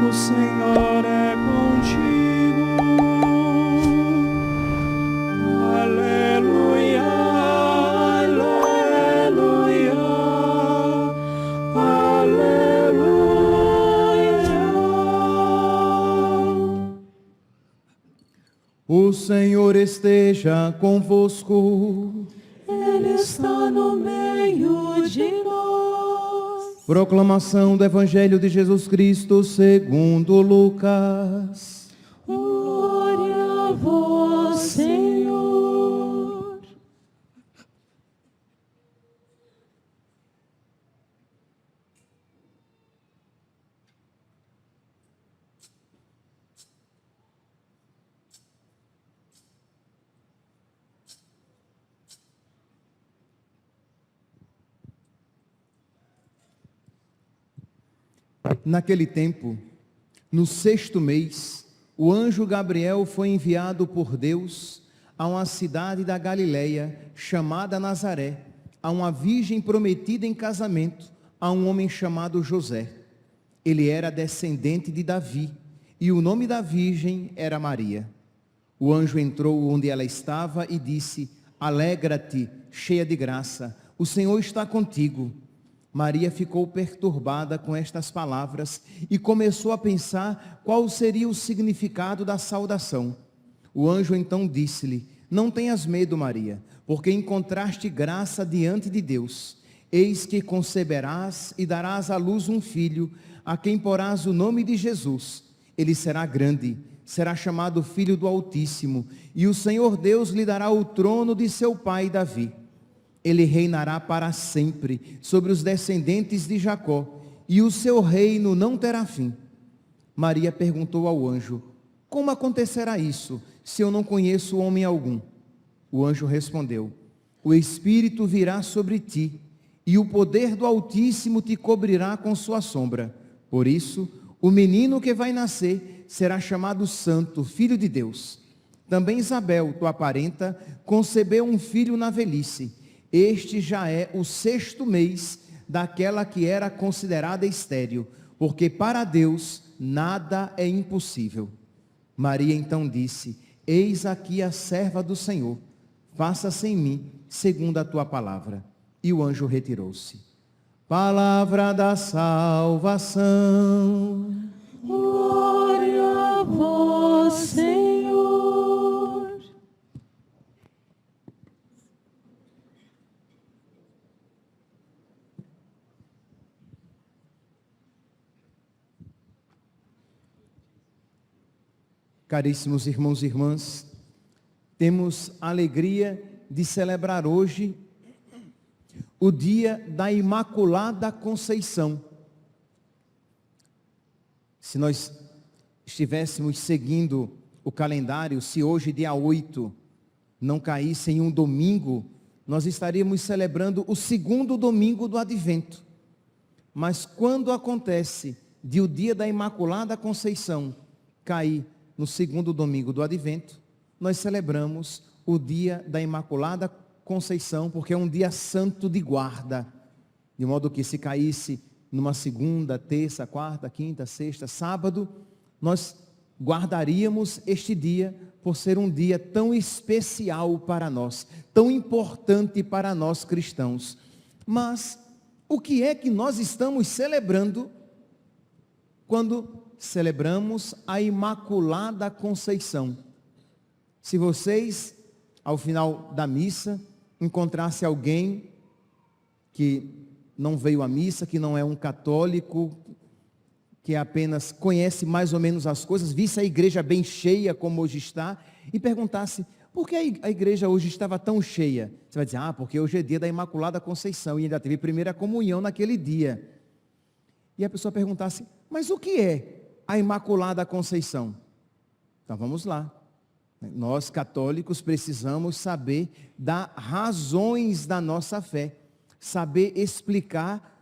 O Senhor é contigo. Aleluia, aleluia, aleluia. O Senhor esteja convosco. Ele está no meio de nós. Proclamação do Evangelho de Jesus Cristo segundo Lucas. Glória a vós, Senhor. Naquele tempo, no 6º mês, o anjo Gabriel foi enviado por Deus a uma cidade da Galileia, chamada Nazaré, a uma virgem prometida em casamento a um homem chamado José. Ele era descendente de Davi, e o nome da virgem era Maria. O anjo entrou onde ela estava e disse: Alegra-te, cheia de graça, o Senhor está contigo. Maria ficou perturbada com estas palavras e começou a pensar qual seria o significado da saudação. O anjo então disse-lhe: Não tenhas medo, Maria, porque encontraste graça diante de Deus. Eis que conceberás e darás à luz um filho, a quem porás o nome de Jesus. Ele será grande, será chamado Filho do Altíssimo, e o Senhor Deus lhe dará o trono de seu pai Davi. Ele reinará para sempre sobre os descendentes de Jacó, e o seu reino não terá fim. Maria perguntou ao anjo: Como acontecerá isso, se eu não conheço homem algum? O anjo respondeu: O Espírito virá sobre ti, e o poder do Altíssimo te cobrirá com sua sombra. Por isso, o menino que vai nascer será chamado Santo, Filho de Deus. Também Isabel, tua parenta, concebeu um filho na velhice. Este já é o 6º mês daquela que era considerada estéril, porque para Deus nada é impossível. Maria então disse: Eis aqui a serva do Senhor, faça-se em mim segundo a tua palavra. E o anjo retirou-se. Palavra da salvação. Glória a vós, Senhor. Caríssimos irmãos e irmãs, temos a alegria de celebrar hoje o dia da Imaculada Conceição. Se nós estivéssemos seguindo o calendário, se hoje, dia 8, não caísse em um domingo, nós estaríamos celebrando o 2º domingo do Advento. Mas quando acontece de o dia da Imaculada Conceição cair no 2º domingo do Advento, nós celebramos o dia da Imaculada Conceição, porque é um dia santo de guarda, de modo que se caísse numa segunda, terça, quarta, quinta, sexta, sábado, nós guardaríamos este dia por ser um dia tão especial para nós, tão importante para nós cristãos. Mas o que é que nós estamos celebrando quando celebramos a Imaculada Conceição? Se vocês, ao final da missa, encontrassem alguém que não veio à missa, que não é um católico, que apenas conhece mais ou menos as coisas, visse a igreja bem cheia como hoje está, e perguntasse: por que a igreja hoje estava tão cheia? Você vai dizer: porque hoje é dia da Imaculada Conceição, e ainda teve primeira comunhão naquele dia. E a pessoa perguntasse: mas o que é a Imaculada Conceição? Então vamos lá. Nós católicos precisamos saber das razões da nossa fé, saber explicar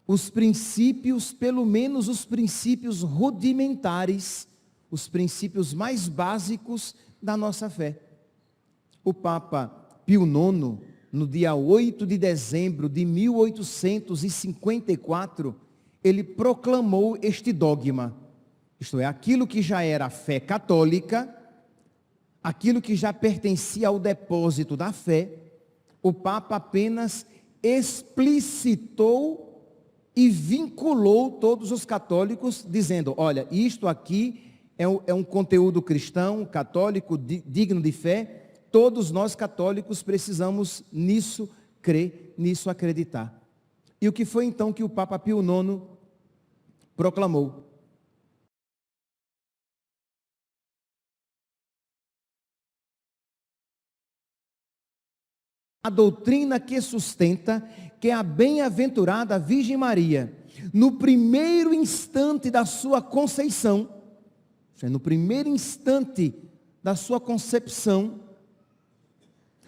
os princípios, pelo menos os princípios rudimentares, os princípios mais básicos da nossa fé. o Papa Pio IX, no dia 8 de dezembro de 1854, ele proclamou este dogma, isto é, aquilo que já era a fé católica, aquilo que já pertencia ao depósito da fé, o Papa apenas explicitou e vinculou todos os católicos, dizendo, olha, isto aqui é um conteúdo cristão, católico, digno de fé, todos nós católicos precisamos nisso crer, nisso acreditar. E o que foi então que o Papa Pio IX proclamou? A doutrina que sustenta que a bem-aventurada Virgem Maria, no primeiro instante da sua conceição, no primeiro instante da sua concepção,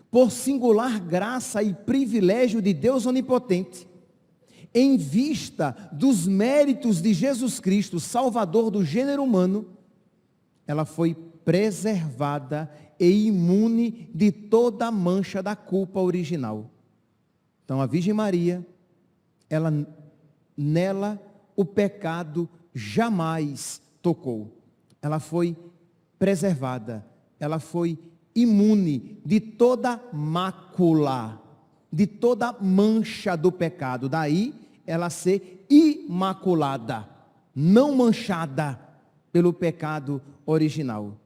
por singular graça e privilégio de Deus Onipotente, em vista dos méritos de Jesus Cristo, Salvador do gênero humano, ela foi preservada e imune de toda a mancha da culpa original. Então a Virgem Maria, nela o pecado jamais tocou. Ela foi preservada, ela foi imune de toda mácula, de toda mancha do pecado. Daí ela ser imaculada, não manchada pelo pecado original.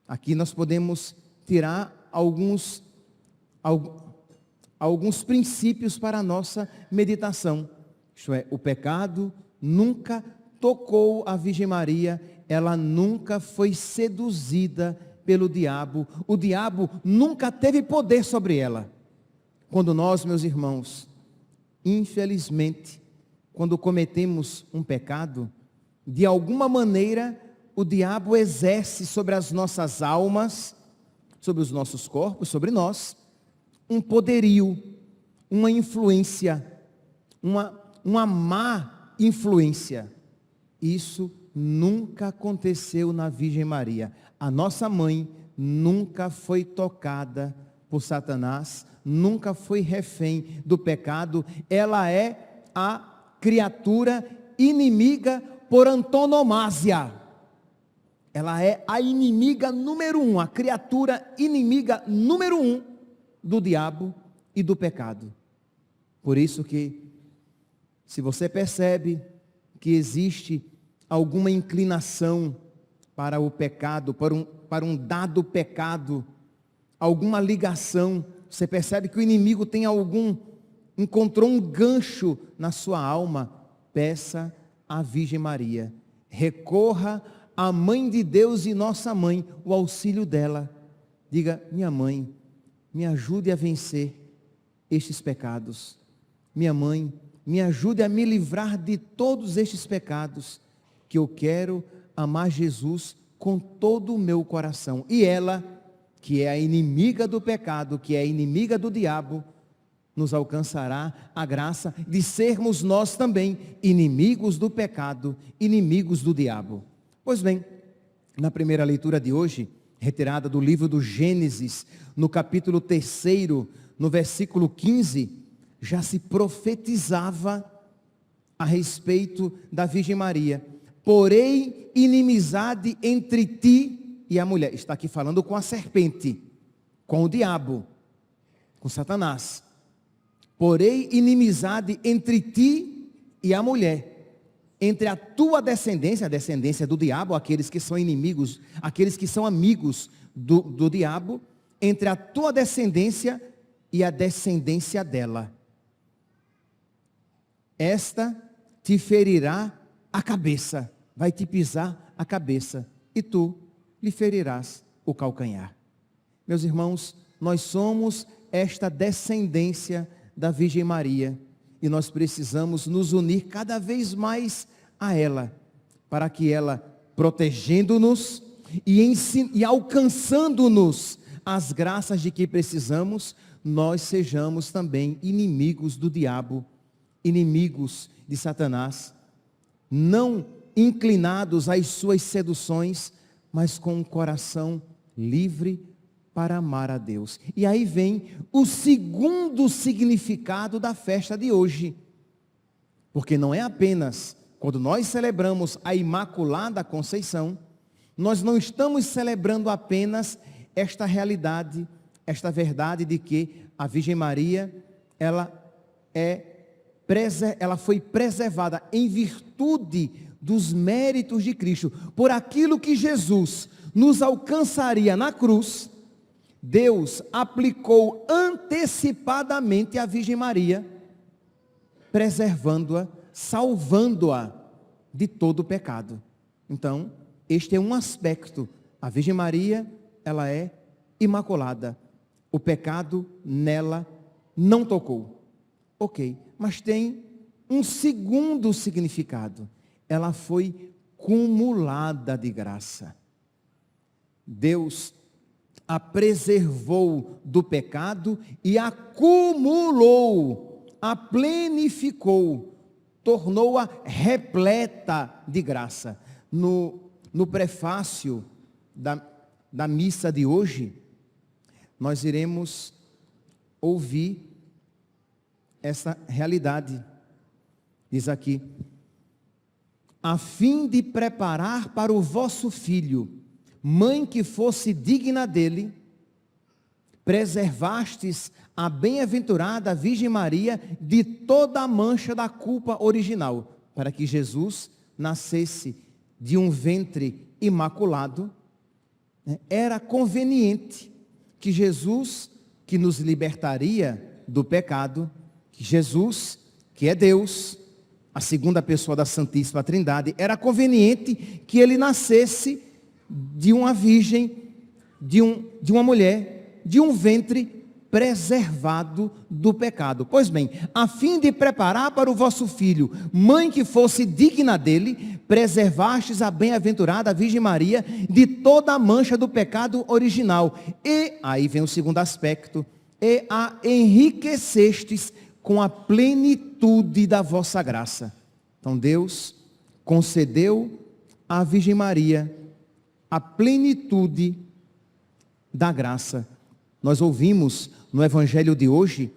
Aqui nós podemos tirar alguns princípios para a nossa meditação. Isto é, o pecado nunca tocou a Virgem Maria, ela nunca foi seduzida pelo diabo, o diabo nunca teve poder sobre ela. Quando nós, meus irmãos, infelizmente, quando cometemos um pecado, de alguma maneira, o diabo exerce sobre as nossas almas, sobre os nossos corpos, sobre nós, um poderio, uma influência, uma má influência. Isso nunca aconteceu na Virgem Maria. A nossa mãe nunca foi tocada por Satanás, nunca foi refém do pecado. Ela é a criatura inimiga por antonomasia. Ela é a inimiga número 1, a criatura inimiga número 1 do diabo e do pecado. Por isso que, se você percebe que existe alguma inclinação para o pecado, para um dado pecado, alguma ligação, você percebe que o inimigo encontrou um gancho na sua alma, peça à Virgem Maria, recorra à Mãe de Deus e nossa Mãe, o auxílio dela. Diga, minha mãe, me ajude a vencer estes pecados. Minha mãe, me ajude a me livrar de todos estes pecados, que eu quero amar Jesus com todo o meu coração. E ela, que é a inimiga do pecado, que é a inimiga do diabo, nos alcançará a graça de sermos nós também inimigos do pecado, inimigos do diabo. Pois bem, na primeira leitura de hoje, retirada do livro do Gênesis, no capítulo 3, no versículo 15, já se profetizava a respeito da Virgem Maria. Porém, inimizade entre ti e a mulher. Está aqui falando com a serpente, com o diabo, com Satanás. Porém, inimizade entre ti e a mulher. Entre a tua descendência, a descendência do diabo, aqueles que são inimigos, aqueles que são amigos do diabo, entre a tua descendência e a descendência dela. Esta te ferirá a cabeça, vai te pisar a cabeça, e tu lhe ferirás o calcanhar. Meus irmãos, nós somos esta descendência da Virgem Maria, e nós precisamos nos unir cada vez mais a ela, para que ela, protegendo-nos e alcançando-nos as graças de que precisamos, nós sejamos também inimigos do diabo, inimigos de Satanás, não inclinados às suas seduções, mas com um coração livre para amar a Deus. E aí vem o segundo significado da festa de hoje. Porque não é apenas quando nós celebramos a Imaculada Conceição, nós não estamos celebrando apenas esta realidade, esta verdade de que a Virgem Maria, ela foi preservada em virtude dos méritos de Cristo. Por aquilo que Jesus nos alcançaria na cruz, Deus aplicou antecipadamente a Virgem Maria, preservando-a, salvando-a de todo o pecado. Então, este é um aspecto. A Virgem Maria, ela é imaculada. O pecado nela não tocou. Ok, mas tem um segundo significado. Ela foi cumulada de graça. Deus a preservou do pecado e a cumulou, a plenificou, tornou-a repleta de graça. No prefácio da missa de hoje, nós iremos ouvir essa realidade. Diz aqui: a fim de preparar para o vosso filho mãe que fosse digna dele, preservastes a bem-aventurada Virgem Maria de toda a mancha da culpa original, para que Jesus nascesse de um ventre imaculado. Era conveniente que Jesus, que nos libertaria do pecado, que Jesus, que é Deus, a segunda pessoa da Santíssima Trindade, era conveniente que ele nascesse de uma virgem, de uma mulher, de um ventre preservado do pecado. Pois bem, a fim de preparar para o vosso filho mãe que fosse digna dele, preservastes a bem-aventurada Virgem Maria de toda a mancha do pecado original. E, aí vem o segundo aspecto, e a enriquecestes com a plenitude da vossa graça. Então Deus concedeu à Virgem Maria a plenitude da graça. Nós ouvimos no Evangelho de hoje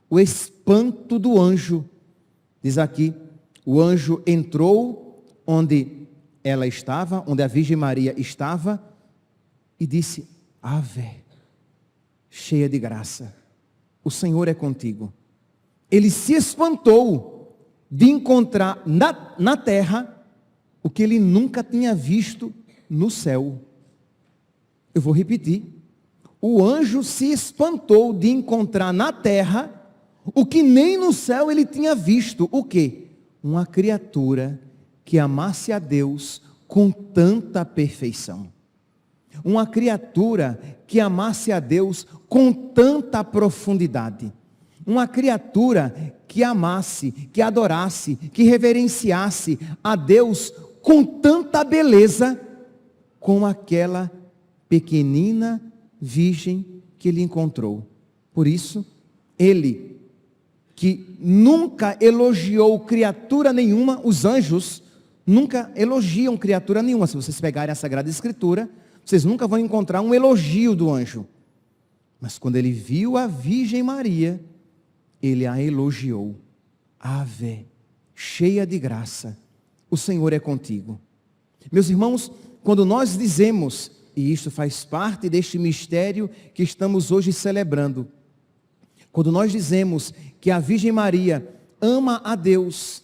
o espanto do anjo. Diz aqui: o anjo entrou onde ela estava, onde a Virgem Maria estava, e disse: Ave, cheia de graça, o Senhor é contigo. Ele se espantou de encontrar na terra o que ele nunca tinha visto no céu. Eu vou repetir. O anjo se espantou de encontrar na terra o que nem no céu ele tinha visto. O quê? Uma criatura que amasse a Deus com tanta perfeição. Uma criatura que amasse a Deus com tanta profundidade. Uma criatura que amasse, que adorasse, que reverenciasse a Deus com tanta beleza, como aquela pequenina virgem que ele encontrou. Por isso, ele, que nunca elogiou criatura nenhuma, os anjos nunca elogiam criatura nenhuma. Se vocês pegarem a Sagrada Escritura, vocês nunca vão encontrar um elogio do anjo. Mas quando ele viu a Virgem Maria, ele a elogiou. Ave, cheia de graça, o Senhor é contigo. Meus irmãos, quando nós dizemos, e isto faz parte deste mistério que estamos hoje celebrando, quando nós dizemos que a Virgem Maria ama a Deus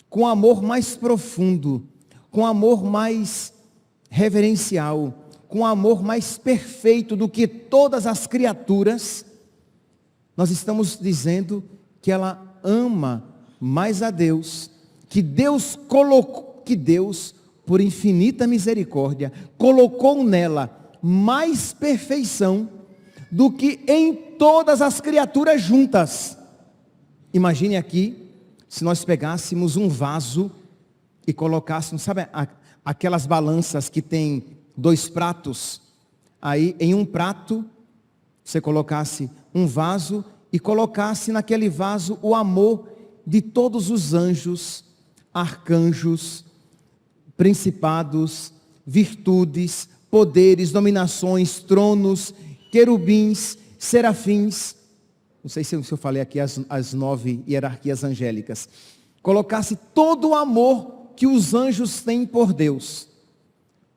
com amor mais profundo, com amor mais reverencial, com amor mais perfeito do que todas as criaturas, nós estamos dizendo que ela ama mais a Deus, que Deus colocou, que Deus, por infinita misericórdia, colocou nela mais perfeição do que em todas as criaturas juntas. Imagine aqui, se nós pegássemos um vaso e colocássemos, sabe aquelas balanças que tem 2 pratos? Aí em um prato, você colocasse um vaso e colocasse naquele vaso o amor de todos os anjos, arcanjos, principados, virtudes, poderes, dominações, tronos querubins, serafins, não sei se eu falei aqui as 9 hierarquias angélicas, colocasse todo o amor que os anjos têm por Deus.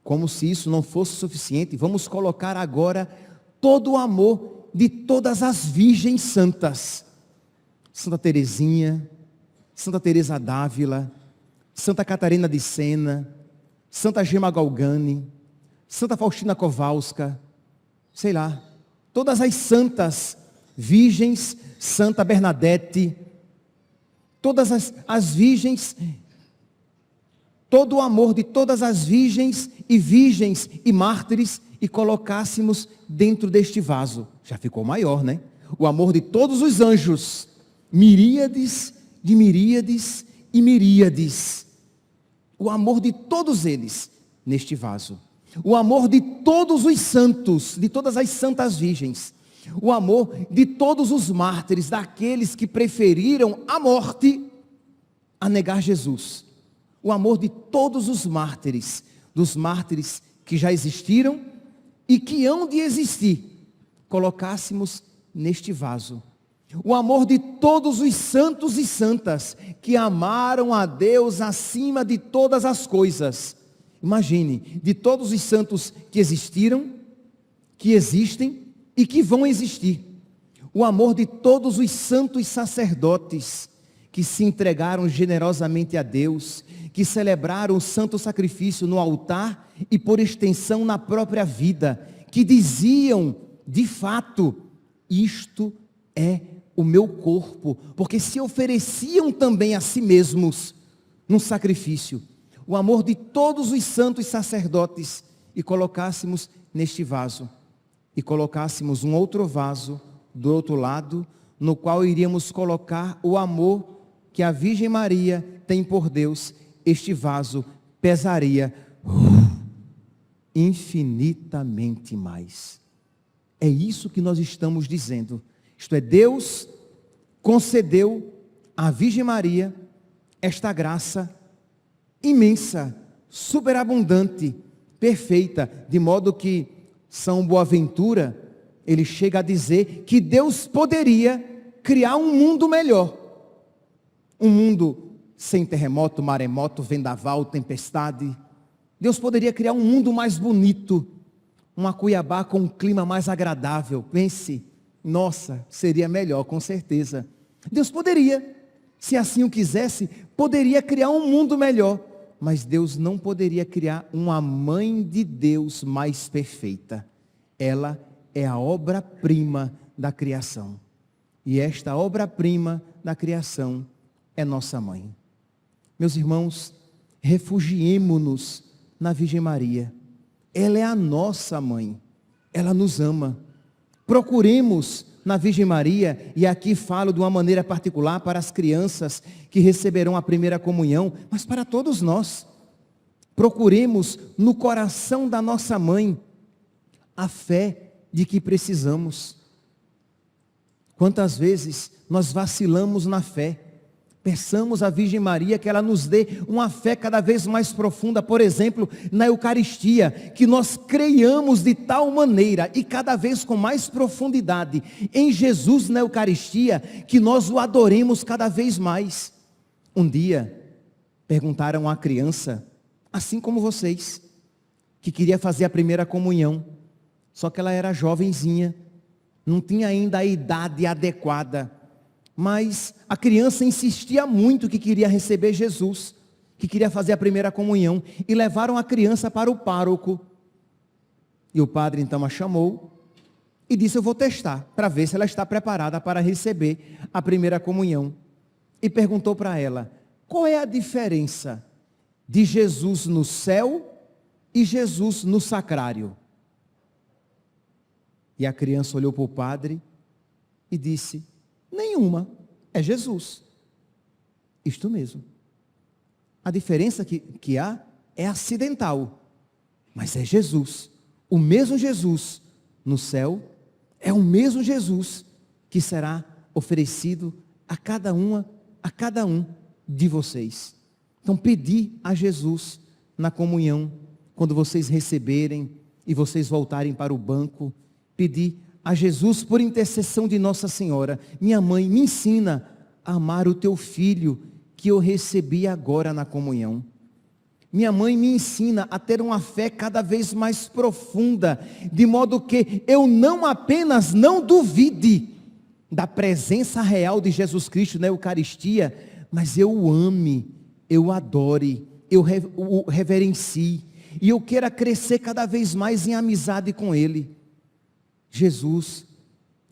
Como se isso não fosse suficiente, vamos colocar agora todo o amor de todas as virgens santas. Santa Teresinha, Santa Teresa d'Ávila, Santa Catarina de Sena, Santa Gema Galgani, Santa Faustina Kowalska, sei lá, todas as santas virgens, Santa Bernadette, todas as virgens, todo o amor de todas as virgens e mártires, e colocássemos dentro deste vaso. Já ficou maior, né? O amor de todos os anjos, miríades de miríades e miríades. O amor de todos eles neste vaso. O amor de todos os santos, de todas as santas virgens. O amor de todos os mártires, daqueles que preferiram a morte a negar Jesus. O amor de todos os mártires, dos mártires que já existiram e que hão de existir, colocássemos neste vaso. O amor de todos os santos e santas que amaram a Deus acima de todas as coisas. Imagine, de todos os santos que existiram, que existem e que vão existir. O amor de todos os santos sacerdotes que se entregaram generosamente a Deus, que celebraram o santo sacrifício no altar e por extensão na própria vida, que diziam, de fato, isto é o meu corpo, porque se ofereciam também a si mesmos num sacrifício. O amor de todos os santos sacerdotes, e colocássemos neste vaso, e colocássemos um outro vaso do outro lado, no qual iríamos colocar o amor que a Virgem Maria tem por Deus. Este vaso pesaria infinitamente mais. É isso que nós estamos dizendo. Isto é, Deus concedeu à Virgem Maria esta graça imensa, superabundante, perfeita, de modo que São Boaventura, ele chega a dizer que Deus poderia criar um mundo melhor. Um mundo sem terremoto, maremoto, vendaval, tempestade. Deus poderia criar um mundo mais bonito, uma Cuiabá com um clima mais agradável. Pense, nossa, seria melhor, com certeza. Deus poderia, se assim o quisesse, poderia criar um mundo melhor. Mas Deus não poderia criar uma mãe de Deus mais perfeita. Ela é a obra-prima da criação. E esta obra-prima da criação é nossa mãe. Meus irmãos, refugiemo-nos na Virgem Maria. Ela é a nossa mãe. Ela nos ama. Procuremos na Virgem Maria, e aqui falo de uma maneira particular para as crianças que receberão a primeira comunhão, mas para todos nós. Procuremos no coração da nossa mãe a fé de que precisamos. Quantas vezes nós vacilamos na fé? Peçamos à Virgem Maria que ela nos dê uma fé cada vez mais profunda, por exemplo, na Eucaristia, que nós creiamos de tal maneira e cada vez com mais profundidade em Jesus na Eucaristia, que nós o adoremos cada vez mais. Um dia, perguntaram à criança, assim como vocês, que queria fazer a primeira comunhão, só que ela era jovenzinha, não tinha ainda a idade adequada, mas a criança insistia muito que queria receber Jesus, que queria fazer a primeira comunhão, e levaram a criança para o pároco. E o padre então a chamou e disse: eu vou testar, para ver se ela está preparada para receber a primeira comunhão. E perguntou para ela: qual é a diferença de Jesus no céu e Jesus no sacrário? E a criança olhou para o padre e disse: nenhuma, é Jesus. Isto mesmo. A diferença que há é acidental, mas é Jesus. O mesmo Jesus no céu é o mesmo Jesus que será oferecido a cada um de vocês. Então pedi a Jesus na comunhão, quando vocês receberem e vocês voltarem para o banco, pedi a Jesus por intercessão de Nossa Senhora: minha mãe, me ensina a amar o teu filho que eu recebi agora na comunhão. Minha mãe, me ensina a ter uma fé cada vez mais profunda, de modo que eu não apenas não duvide da presença real de Jesus Cristo na Eucaristia, mas eu o ame, eu o adore, eu o reverencie, e eu queira crescer cada vez mais em amizade com Ele. Jesus,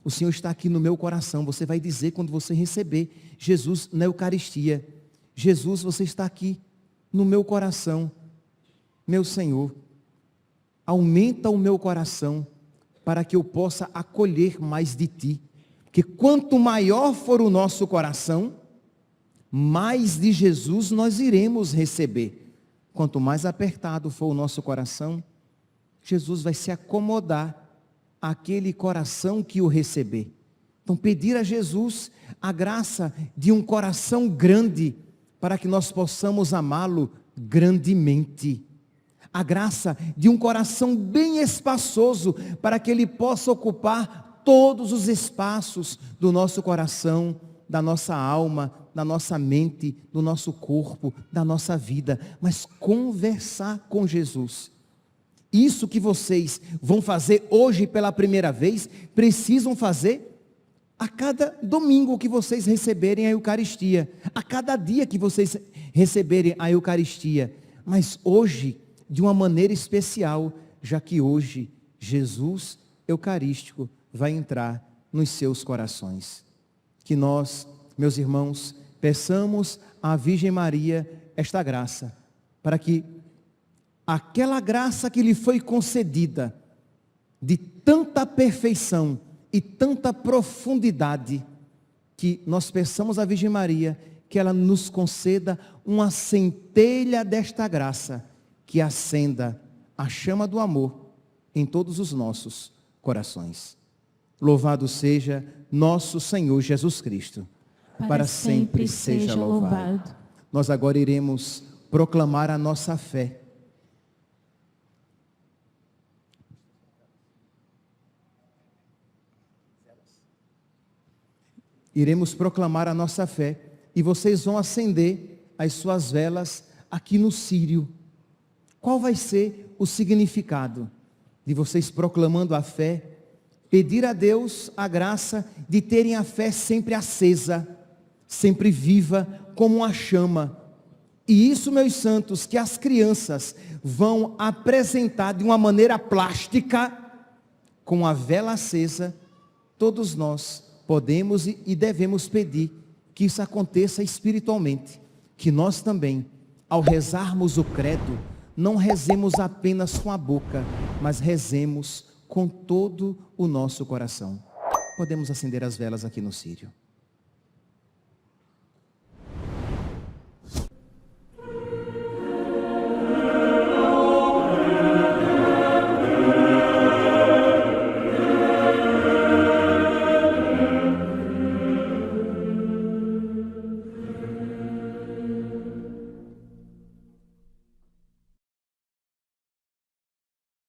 o Senhor está aqui no meu coração. Você vai dizer quando você receber Jesus na Eucaristia: Jesus, você está aqui no meu coração, meu Senhor, aumenta o meu coração para que eu possa acolher mais de Ti, porque quanto maior for o nosso coração, mais de Jesus nós iremos receber. Quanto mais apertado for o nosso coração, Jesus vai se acomodar àquele coração que o receber. Então, pedir a Jesus a graça de um coração grande, para que nós possamos amá-lo grandemente. A graça de um coração bem espaçoso, para que Ele possa ocupar todos os espaços do nosso coração, da nossa alma, da nossa mente, do nosso corpo, da nossa vida. Mas conversar com Jesus. Isso que vocês vão fazer hoje pela primeira vez, precisam fazer a cada domingo que vocês receberem a Eucaristia, a cada dia que vocês receberem a Eucaristia, mas hoje de uma maneira especial, já que hoje Jesus Eucarístico vai entrar nos seus corações. Que nós, meus irmãos, peçamos à Virgem Maria esta graça, para que aquela graça que lhe foi concedida, de tanta perfeição e tanta profundidade, que nós peçamos à Virgem Maria que ela nos conceda uma centelha desta graça, que acenda a chama do amor em todos os nossos corações. Louvado seja nosso Senhor Jesus Cristo. Para sempre seja louvado. Nós agora iremos proclamar a nossa fé. Iremos proclamar a nossa fé, e vocês vão acender as suas velas aqui no círio. Qual vai ser o significado de vocês proclamando a fé? Pedir a Deus a graça de terem a fé sempre acesa, sempre viva, como uma chama. E isso, meus santos, que as crianças vão apresentar de uma maneira plástica, com a vela acesa, todos nós podemos e devemos pedir que isso aconteça espiritualmente. Que nós também, ao rezarmos o credo, não rezemos apenas com a boca, mas rezemos com todo o nosso coração. Podemos acender as velas aqui no círio.